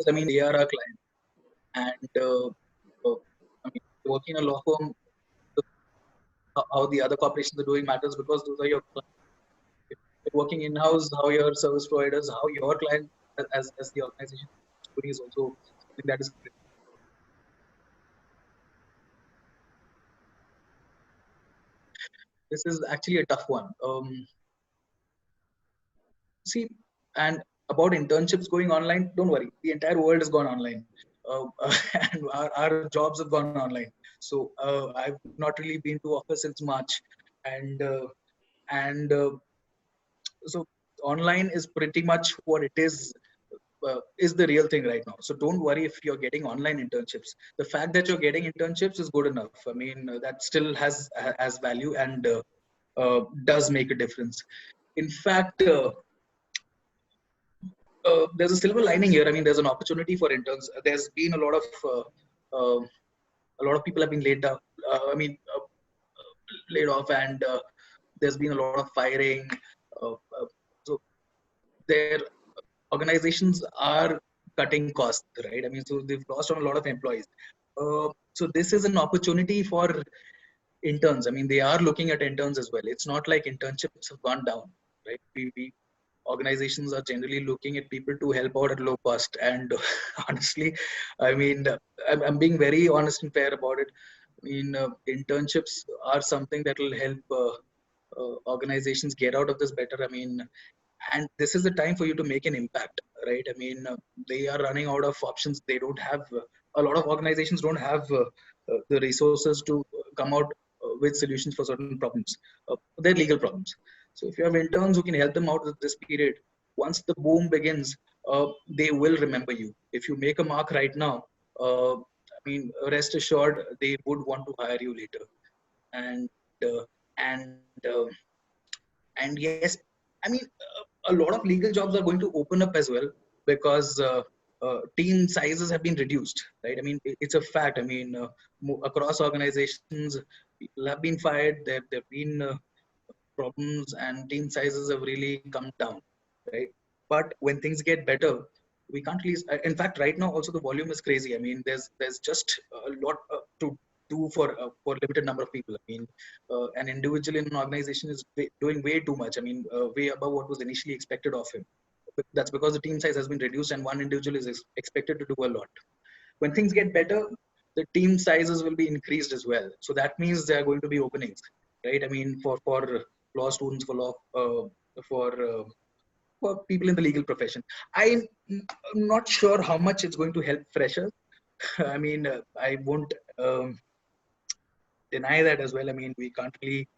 I mean, they are our client, and I mean, working in a law firm, how the other corporations are doing matters because those are your clients. If you're working in house, how your service providers, how your client as the organization is also something that is critical. This is actually a tough one. See, and about internships going online, don't worry. The entire world has gone online, and our jobs have gone online. So I've not really been to office since March, and and so online is pretty much what it is the real thing right now. So don't worry if you're getting online internships. The fact that you're getting internships is good enough. I mean, that still has value and does make a difference. In fact, there's a silver lining here. I mean, there's an opportunity for interns. There's been a lot of uh, a lot of people have been laid down. Laid off, and there's been a lot of firing. So their organizations are cutting costs, right? I mean, so they've lost on a lot of employees. So this is an opportunity for interns. I mean, they are looking at interns as well. It's not like internships have gone down, right? Organizations are generally looking at people to help out at low cost. And honestly, I mean, I'm being very honest and fair about it. I mean, internships are something that will help organizations get out of this better. I mean, and this is the time for you to make an impact, right? I mean, they are running out of options. They don't have a lot of organizations don't have the resources to come out with solutions for certain problems, their legal problems. So if you have interns who can help them out with this period, once the boom begins, they will remember you. If you make a mark right now, I mean, rest assured, they would want to hire you later. And uh, and uh, and yes, I mean, a lot of legal jobs are going to open up as well, because team sizes have been reduced, right? I mean, it's a fact. I mean, across organizations, people have been fired. There've been problems, and team sizes have really come down, right? But when things get better, we can't really. In fact, right now also the volume is crazy. I mean, there's just a lot to do for limited number of people. I mean, an individual in an organization is doing way too much. I mean, way above what was initially expected of him. That's because the team size has been reduced, and one individual is expected to do a lot. When things get better, the team sizes will be increased as well. So that means there are going to be openings, right? I mean, for law students, for law, for uh, for people in the legal profession. I'm not sure how much it's going to help freshers. I mean, I won't deny that as well. I mean, we can't really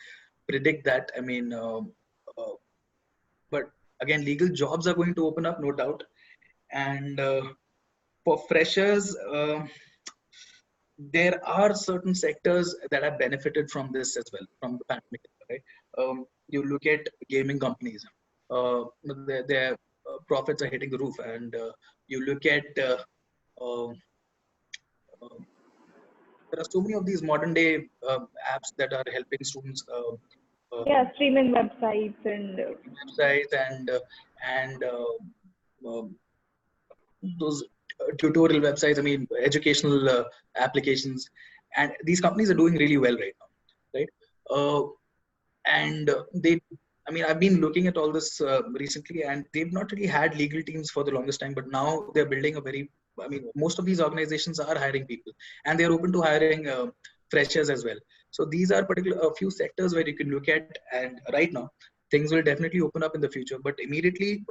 predict that. I mean, uh, but again, legal jobs are going to open up, no doubt. And for freshers, there are certain sectors that have benefited from this as well, from the pandemic, right? You look at gaming companies, their profits are hitting the roof, and you look at uh, uh, there are so many of these modern day apps that are helping students. Yeah, streaming websites and Websites and those tutorial websites. I mean, educational applications, and these companies are doing really well right now, right? And they, I mean, I've been looking at all this recently, and they've not really had legal teams for the longest time, but now they're building a very, I mean, most of these organizations are hiring people, and they're open to hiring freshers as well. So these are particular a few sectors where you can look at, and right now things will definitely open up in the future. But immediately,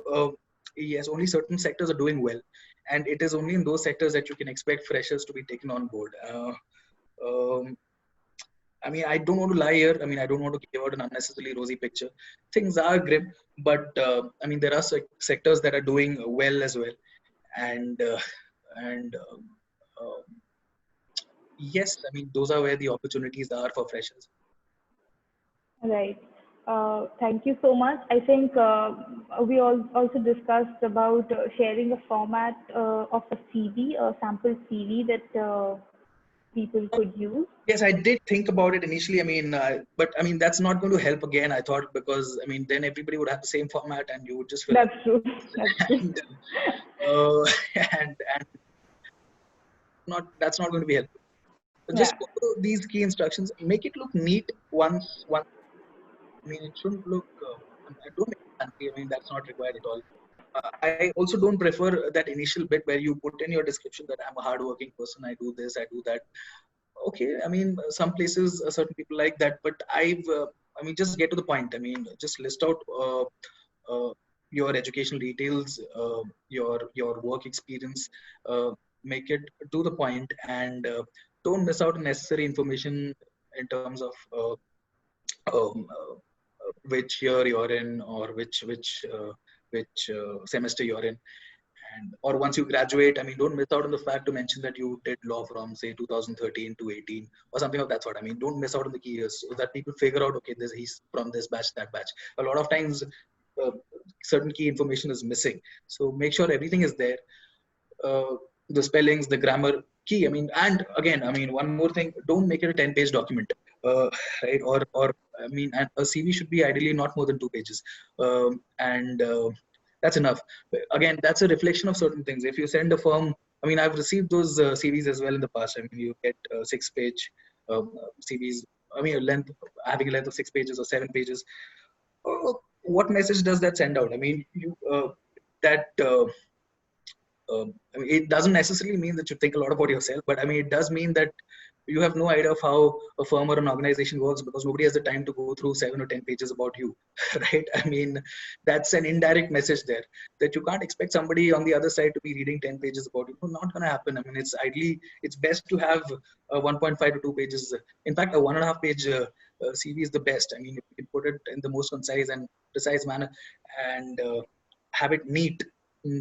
yes, only certain sectors are doing well, and it is only in those sectors that you can expect freshers to be taken on board. Um, I mean, I don't want to lie here. I mean, I don't want to give out an unnecessarily rosy picture. Things are grim, but I mean, there are sectors that are doing well as well, and and uh, yes, I mean, those are where the opportunities are for freshers. right. Thank you so much. I think we all also discussed about sharing a format of a CV, a sample CV that people could use. Yes, I did think about it initially. I mean, but I mean, that's not going to help again, I thought, because I mean, then everybody would have the same format and you would just fill That's up. true. That's true. And, uh, and not that's not going to be helpful. So Yeah. just follow these key instructions. Make it look neat once. I mean, it shouldn't look. I don't make it fancy. I mean, that's not required at all. I also don't prefer that initial bit where you put in your description that I'm a hardworking person. I do this. I do that. Okay, I mean, some places, certain people like that, but I mean, just get to the point. I mean, just list out uh, your educational details, your work experience, make it to the point, and don't miss out on necessary information in terms of which year you're in, or which semester you're in. And or once you graduate, I mean, don't miss out on the fact to mention that you did law from say 2013 to 18 or something of that sort. I mean, don't miss out on the key years so that people figure out, okay, this he's from this batch, that batch. A lot of times uh, certain key information is missing, so make sure everything is there. uh, the spellings, the grammar, key. I mean, and again, I mean, one more thing: don't make it a 10-page document, right? Or I mean, and a CV should be ideally not more than 2 pages, and that's enough. But again, that's a reflection of certain things. If you send a firm, I mean, I've received those CVs as well in the past. I mean, you get 6-page CVs. I mean, a length having a length of 6 pages or 7 pages. What message does that send out? I mean, you that. I mean, it doesn't necessarily mean that you think a lot about yourself, but I mean, it does mean that you have no idea of how a firm or an organization works because nobody has the time to go through 7 or 10 pages about you, right? I mean, that's an indirect message there that you can't expect somebody on the other side to be reading 10 pages about you. No, not going to happen. I mean, it's best to have 1.5 to 2 pages. In fact, a 1.5 page CV is the best. I mean, if you can put it in the most concise and precise manner and have it neat,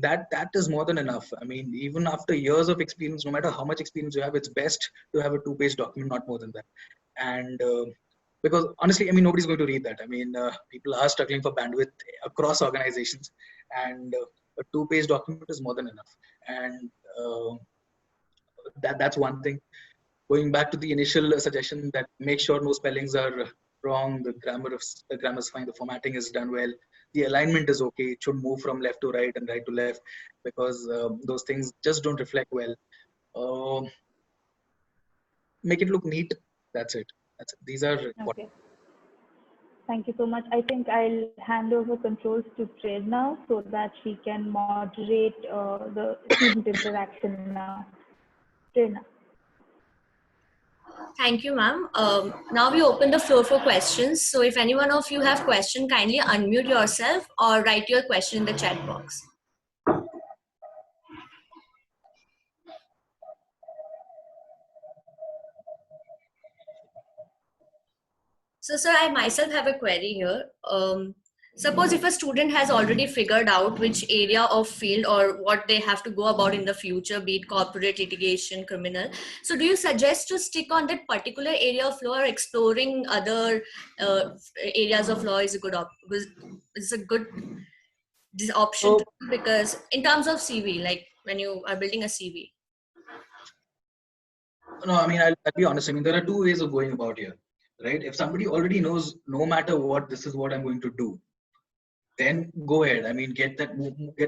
that is more than enough. I mean, even after years of experience, no matter how much experience you have, it's best to have a 2-page document, not more than that. And because honestly, I mean, nobody's going to read that. I mean, people are struggling for bandwidth across organizations, and a 2-page document is more than enough. And that's one thing. Going back to the initial suggestion, that make sure no spellings are wrong, the grammar is fine, the formatting is done well, the alignment is okay. It should move from left to right and right to left, because those things just don't reflect well. Make it look neat. That's it. These are important. Okay. Thank you so much. I think I'll hand over controls to Prerna so that she can moderate the student interaction now. Prerna. Thank you, ma'am. Now we open the floor for questions. So if any one of you have question, kindly unmute yourself or write your question in the chat box. So, sir, I myself have a query here. Suppose if a student has already figured out which area of field or what they have to go about in the future, be it corporate, litigation, criminal. So do you suggest to stick on that particular area of law, or exploring other areas of law is a good option? Because in terms of CV, like when you are building a CV. No, I mean, I'll be honest. I mean, there are 2 ways of going about here, right? If somebody already knows, no matter what, this is what I'm going to do, then go ahead. I mean, get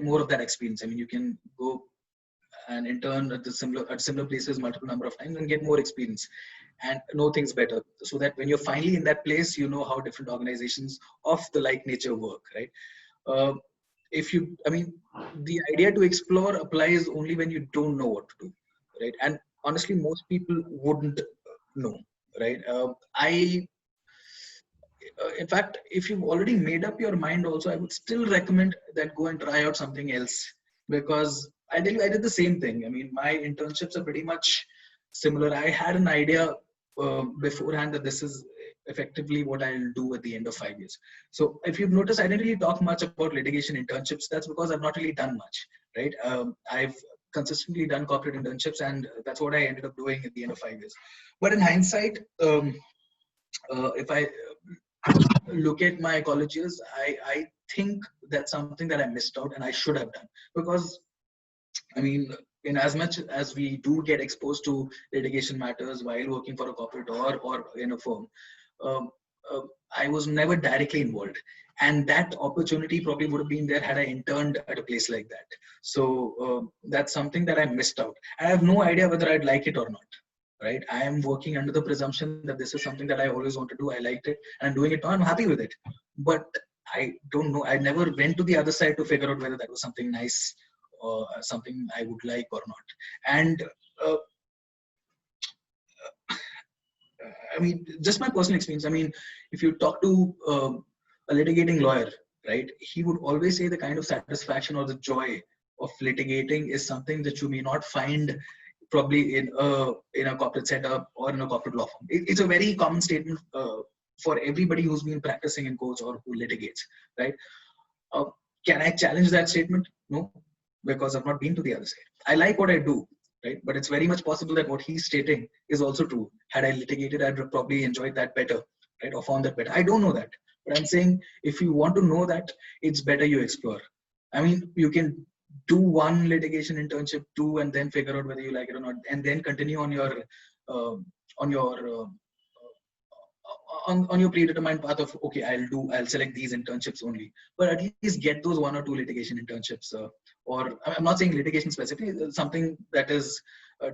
more of that experience. I mean, you can go and intern at similar places multiple number of times and get more experience and know things better, so that when you're finally in that place, you know how different organizations of the like nature work, right? I mean, the idea to explore applies only when you don't know what to do, right? And honestly, most people wouldn't know, right? In fact, if you've already made up your mind also, I would still recommend that go and try out something else, because I did the same thing. I mean, my internships are pretty much similar. I had an idea beforehand that this is effectively what I'll do at the end of 5 years. So if you've noticed, I didn't really talk much about litigation internships. That's because I've not really done much, right? I've consistently done corporate internships, and that's what I ended up doing at the end of 5 years. But in hindsight, if I look at my college years, I think that's something that I missed out and I should have done. Because, I mean, in as much as we do get exposed to litigation matters while working for a corporate or in a firm, I was never directly involved. And that opportunity probably would have been there had I interned at a place like that. So that's something that I missed out. I have no idea whether I'd like it or not. Right? I am working under the presumption that this is something that I always want to do. I liked it and I'm doing it now. I'm happy with it. But I don't know. I never went to the other side to figure out whether that was something nice or something I would like or not. And I mean, just my personal experience. I mean, if you talk to a litigating lawyer, right, he would always say the kind of satisfaction or the joy of litigating is something that you may not find probably in a corporate setup or in a corporate law firm. It's a very common statement for everybody who's been practicing in courts or who litigates, right? Can I challenge that statement? No, because I've not been to the other side. I like what I do, right? But it's very much possible that what he's stating is also true. Had I litigated, I'd probably enjoyed that better, right? Or found that better. I don't know that. But I'm saying if you want to know that, it's better you explore. I mean, you can do one litigation internship, two, and then figure out whether you like it or not, and then continue on your uh, on your uh, on your predetermined path of, okay, I'll select these internships only, but at least get those one or two litigation internships, or I'm not saying litigation specifically, something that is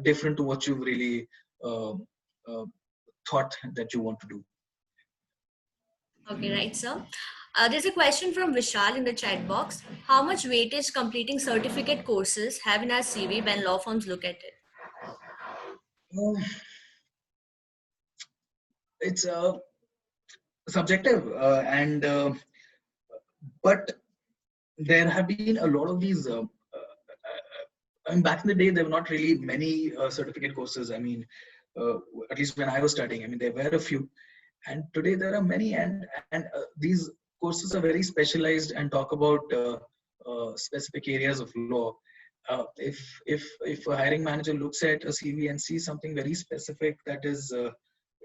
different to what you've really uh, uh, thought that you want to do. Okay, right, sir. There's a question from Vishal in the chat box. How much weightage completing certificate courses have in our CV when law firms look at it? It's subjective, and but there have been a lot of these. I mean, back in the day, there were not really many certificate courses. I mean, at least when I was studying, I mean, there were a few, and today there are many, and these courses are very specialized and talk about specific areas of law. If a hiring manager looks at a CV and sees something very specific that is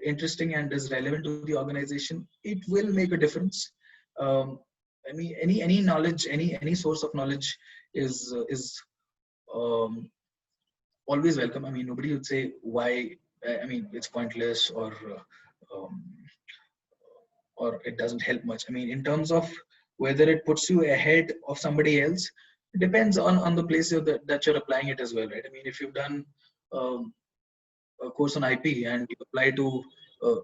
interesting and is relevant to the organization, it will make a difference. I mean, any knowledge, any source of knowledge is always welcome. I mean, nobody would say why. I mean, it's pointless um, or it doesn't help much. I mean, in terms of whether it puts you ahead of somebody else, it depends on the place that you're applying it as well, right? I mean, if you've done a course on IP and you apply to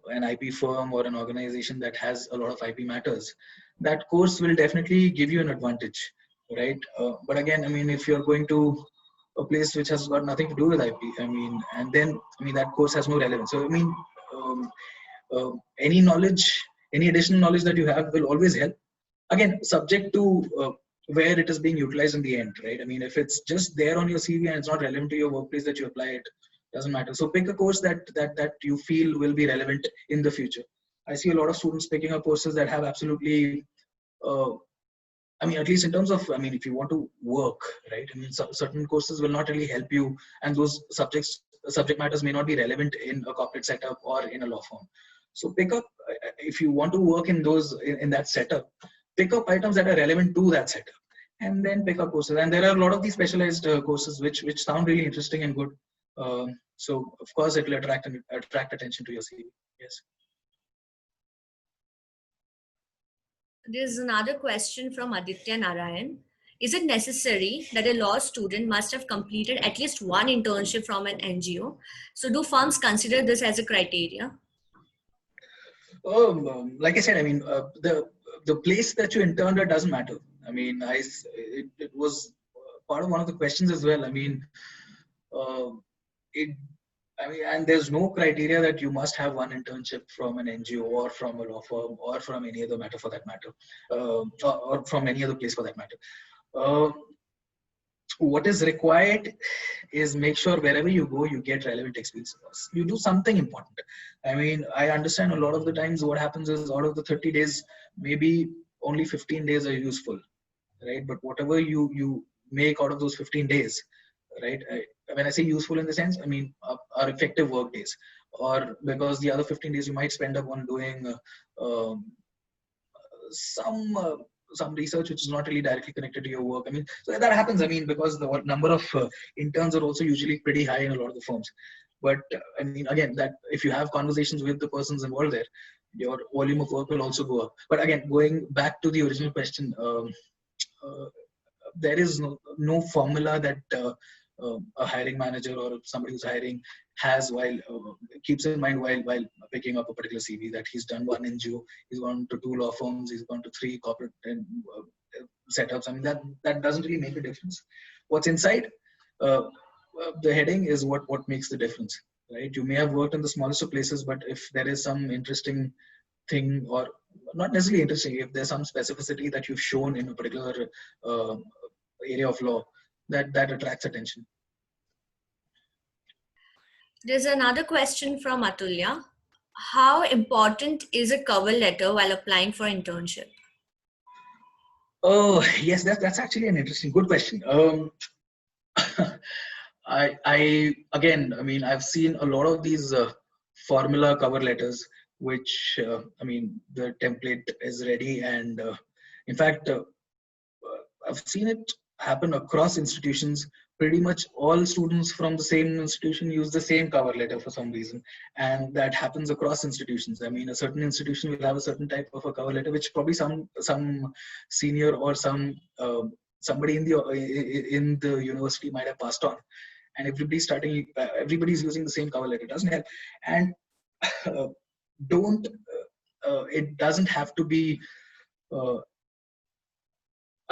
an IP firm or an organization that has a lot of IP matters, that course will definitely give you an advantage, right? But again, I mean, if you're going to a place which has got nothing to do with IP, I mean, and then I mean that course has no relevance. So I mean, any knowledge, any additional knowledge that you have will always help. Again, subject to where it is being utilized in the end, right? I mean, if it's just there on your CV and it's not relevant to your workplace that you apply it, doesn't matter. So pick a course that you feel will be relevant in the future. I see a lot of students picking up courses that have absolutely I mean, at least in terms of, I mean, if you want to work, right? I mean, certain courses will not really help you, and those subject matters may not be relevant in a corporate setup or in a law firm. So pick up, if you want to work in those in that setup, pick up items that are relevant to that setup, and then pick up courses. And there are a lot of these specialized courses which sound really interesting and good. So of course, it will attract attention to your CV. Yes. There's another question from Aditya Narayan. Is it necessary that a law student must have completed at least one internship from an NGO? So do firms consider this as a criteria? Like I said, I mean, the place that you interned at doesn't matter. I mean, it was part of one of the questions as well. I mean, and there's no criteria that you must have one internship from an NGO or from a law firm or from any other matter for that matter, or from any other place for that matter. What is required is make sure wherever you go, you get relevant experience. You do something important. I mean, I understand a lot of the times what happens is out of the 30 days, maybe only 15 days are useful, right? But whatever you make out of those 15 days, right? When I say useful in the sense, I mean are effective work days, or because the other 15 days you might spend up on doing some research which is not really directly connected to your work. I mean, so that happens. I mean, because the number of interns are also usually pretty high in a lot of the firms. But I mean, again, that if you have conversations with the persons involved there, your volume of work will also go up. But again, going back to the original question, there is no formula that a hiring manager or somebody who's hiring has while keeps in mind while picking up a particular CV, that he's done one NGO, he's gone to 2 law firms, he's gone to 3 corporate setups. I mean, that doesn't really make a difference. What's inside the heading is what makes the difference, right? You may have worked in the smallest of places, but if there is some interesting thing, or not necessarily interesting, if there's some specificity that you've shown in a particular area of law, that attracts attention. There's another question from Atulya. How important is a cover letter while applying for internship? Oh, yes, that's actually an interesting, good question. I again, I mean, I've seen a lot of these formula cover letters, which I mean, the template is ready, and in fact, I've seen it. happen across institutions. Pretty much all students from the same institution use the same cover letter for some reason, and that happens across institutions. I mean, a certain institution will have a certain type of a cover letter, which probably some senior or somebody in the university might have passed on, and everybody's using the same cover letter. It doesn't help. And don't it doesn't have to be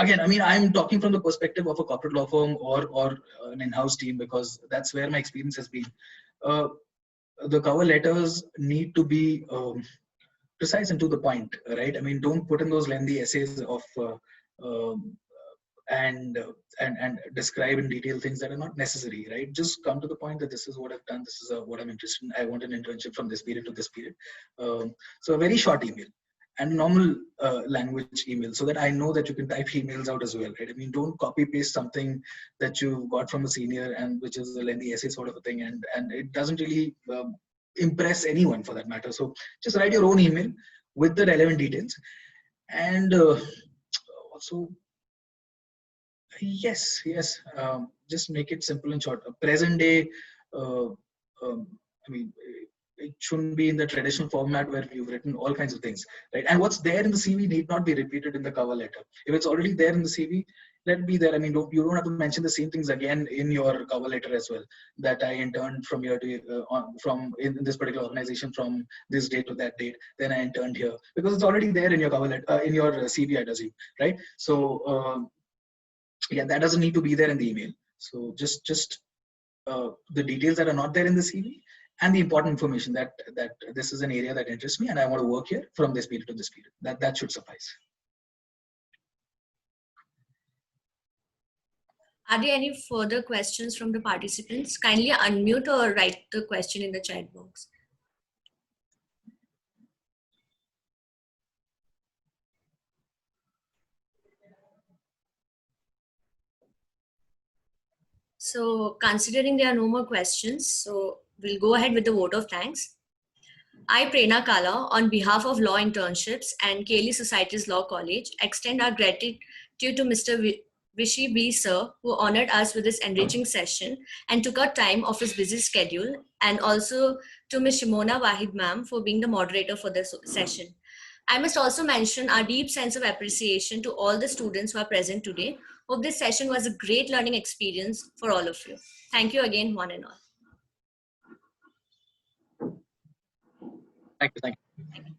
again, I mean, I'm talking from the perspective of a corporate law firm or an in-house team, because that's where my experience has been. The cover letters need to be precise and to the point, right? I mean, don't put in those lengthy essays of and describe in detail things that are not necessary, right? Just come to the point that this is what I've done, this is what I'm interested in. I want an internship from this period to this period. So a very short email and normal language email, so that I know that you can type emails out as well, right? I mean, don't copy paste something that you got from a senior and which is a lengthy essay sort of a thing, and it doesn't really impress anyone for that matter. So just write your own email with the relevant details, and also yes, just make it simple and short. Present day, I mean, it shouldn't be in the traditional format where you've written all kinds of things, right? And what's there in the CV need not be repeated in the cover letter. If it's already there in the CV, let it be there. I mean, you don't have to mention the same things again in your cover letter as well. That I interned from here to in this particular organization from this date to that date. Then I interned here, because it's already there in your cover letter, in your CV, I assume, right? So yeah, that doesn't need to be there in the email. So just the details that are not there in the CV, and the important information that this is an area that interests me and I want to work here from this period to this period. That should suffice. Are there any further questions from the participants? Kindly unmute or write the question in the chat box. So considering there are no more questions, so we'll go ahead with the vote of thanks. I, Prerna Kala, on behalf of Law Internships and Keli Society's Law College, extend our gratitude to Mr. Rishi B. Sir, who honored us with this enriching session and took out time of his busy schedule, and also to Ms. Shimona Wahid Ma'am for being the moderator for this session. I must also mention our deep sense of appreciation to all the students who are present today. Hope this session was a great learning experience for all of you. Thank you again, one and all. Thank you.